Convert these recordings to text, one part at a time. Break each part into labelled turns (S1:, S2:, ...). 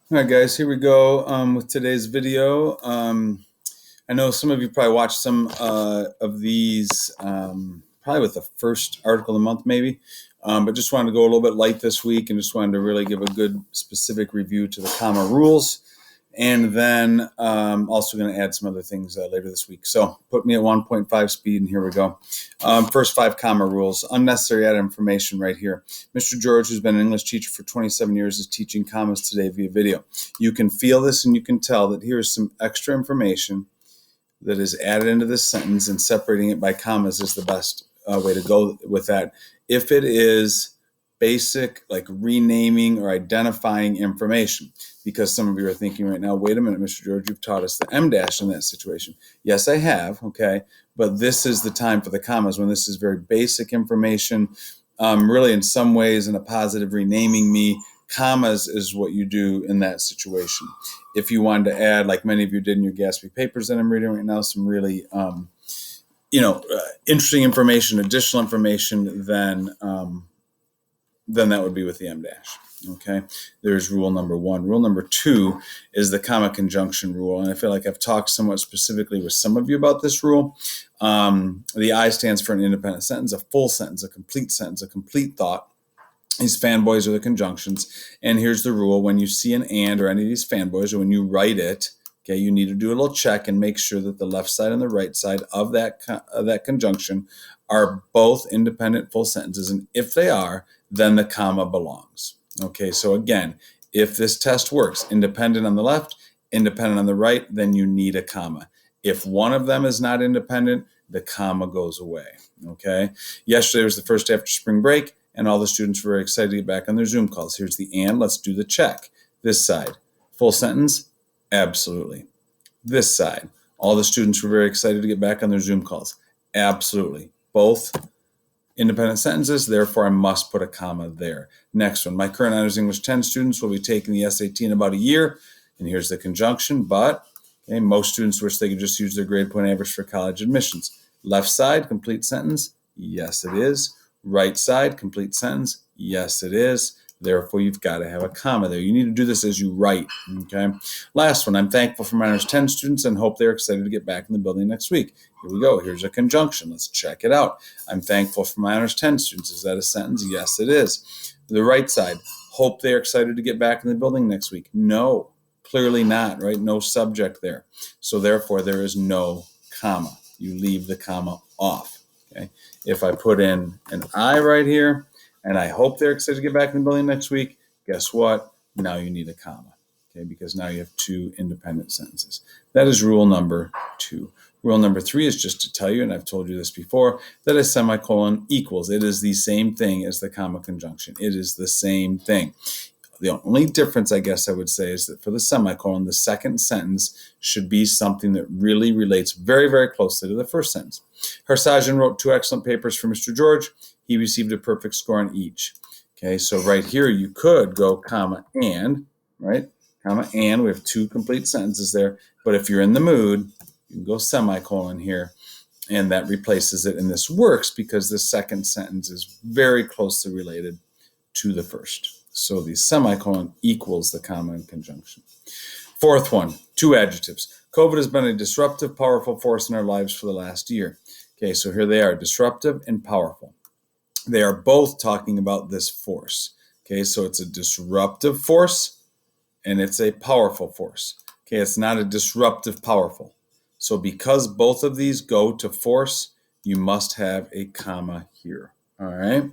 S1: All right, guys, here we go with today's video. I know some of you probably watched some of these, probably with the first article of the month, maybe. But just wanted to go a little bit light this week and just wanted to really give a good specific review to the comma rules. And then also going to add some other things later this week. So put me at 1.5 speed, and here we go. First 5 comma rules. Unnecessary added information right here. Mr. George, who's been an English teacher for 27 years, is teaching commas today via video. You can feel this and you can tell that here's some extra information that is added into this sentence, and separating it by commas is the best way to go with that. If it is basic, like renaming or identifying information, because some of you are thinking right now, wait a minute, Mr. George, you've taught us the M dash in that situation. Yes, I have, okay, but this is the time for the commas when this is very basic information, really in some ways in a positive renaming me. Commas is what you do in that situation. If you wanted to add, like many of you did in your Gatsby papers that I'm reading right now, some really interesting information, additional information, then that would be with the M dash. Okay, there's rule number 1. Rule number 2 is the comma conjunction rule, and I feel like I've talked somewhat specifically with some of you about this rule. The I stands for an independent sentence, a full sentence, a complete sentence, a complete thought. These fanboys are the conjunctions, and here's the rule: when you see an and or any of these fanboys, or when you write it, okay, you need to do a little check and make sure that the left side and the right side of that conjunction are both independent full sentences, and if they are, then the comma belongs. Okay, so again, if this test works, independent on the left, independent on the right, then you need a comma. If one of them is not independent, the comma goes away. Okay, yesterday was the first day after spring break, and all the students were very excited to get back on their Zoom calls. Here's the and. Let's do the check. This side, full sentence? Absolutely. This side, all the students were very excited to get back on their Zoom calls. Absolutely. Both independent sentences, therefore I must put a comma there. Next one, my current Honors English 10 students will be taking the SAT in about a year, and here's the conjunction, but okay, most students wish they could just use their grade point average for college admissions. Left side, complete sentence? Yes, it is. Right side, complete sentence? Yes, it is. Therefore, you've got to have a comma there. You need to do this as you write, okay? Last one, I'm thankful for my Honors 10 students and hope they're excited to get back in the building next week. Here we go. Here's a conjunction. Let's check it out. I'm thankful for my Honors 10 students. Is that a sentence? Yes, it is. The right side, hope they're excited to get back in the building next week. No, clearly not, right? No subject there. So therefore, there is no comma. You leave the comma off, okay? If I put in an I right here, and I hope they're excited to get back in the building next week, guess what? Now you need a comma, okay? Because now you have 2 independent sentences. That is rule number 2. Rule number 3 is just to tell you, and I've told you this before, that a semicolon equals. It is the same thing as the comma conjunction. It is the same thing. The only difference, I guess I would say, is that for the semicolon, the second sentence should be something that really relates very, very closely to the first sentence. Harsajan wrote 2 excellent papers for Mr. George. He received a perfect score on each. Okay, so right here you could go comma and, right? Comma and, we have 2 complete sentences there. But if you're in the mood, you can go semicolon here, and that replaces it. And this works because the second sentence is very closely related to the first. So the semicolon equals the comma in conjunction. Fourth one, 2 adjectives. COVID has been a disruptive, powerful force in our lives for the last year. Okay, so here they are, disruptive and powerful. They are both talking about this force. Okay, so it's a disruptive force and it's a powerful force. Okay, it's not a disruptive powerful. So because both of these go to force, you must have a comma here. All right.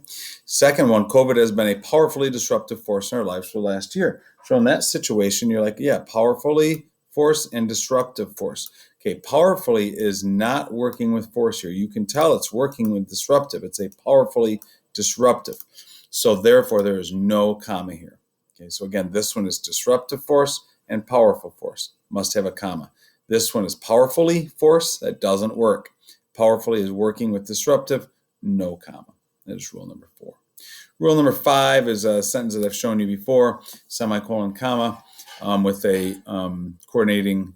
S1: Second one, COVID has been a powerfully disruptive force in our lives for the last year. So in that situation, you're like, yeah, powerfully force and disruptive force. Okay, powerfully is not working with force here. You can tell it's working with disruptive. It's a powerfully disruptive. So therefore, there is no comma here. Okay, so again, this one is disruptive force and powerful force. Must have a comma. This one is powerfully force. That doesn't work. Powerfully is working with disruptive. No comma. That is rule number 4. Rule number 5 is a sentence that I've shown you before, semicolon, comma, with a coordinating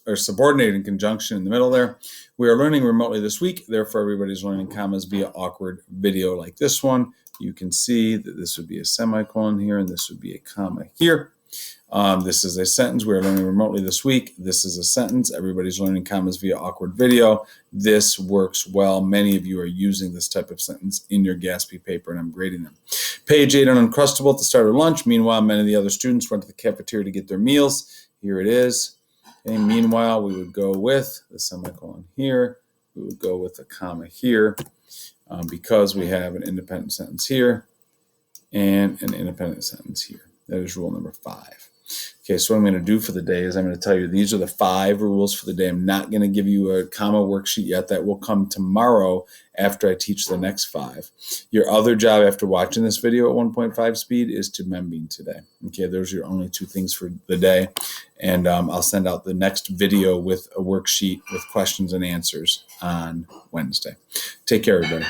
S1: or subordinating conjunction in the middle there. We are learning remotely this week, therefore everybody's learning commas via awkward video like this one. you can see that this would be a semicolon here, and this would be a comma here. This is a sentence. We're learning remotely this week. This is a sentence. Everybody's learning commas via awkward video. This works well. Many of you are using this type of sentence in your Gatsby paper, and I'm grading them. Page 8 on Uncrustable at the start of lunch. Meanwhile, many of the other students went to the cafeteria to get their meals. Here it is. Okay, meanwhile, we would go with the semicolon here. We would go with a comma here because we have an independent sentence here and an independent sentence here. That is rule number 5. Okay, so what I'm going to do for the day is I'm going to tell you these are the 5 rules for the day. I'm not going to give you a comma worksheet yet. That will come tomorrow after I teach the next 5. Your other job after watching this video at 1.5 speed is to membean today. Okay, those are your only 2 things for the day. And I'll send out the next video with a worksheet with questions and answers on Wednesday. Take care, everybody.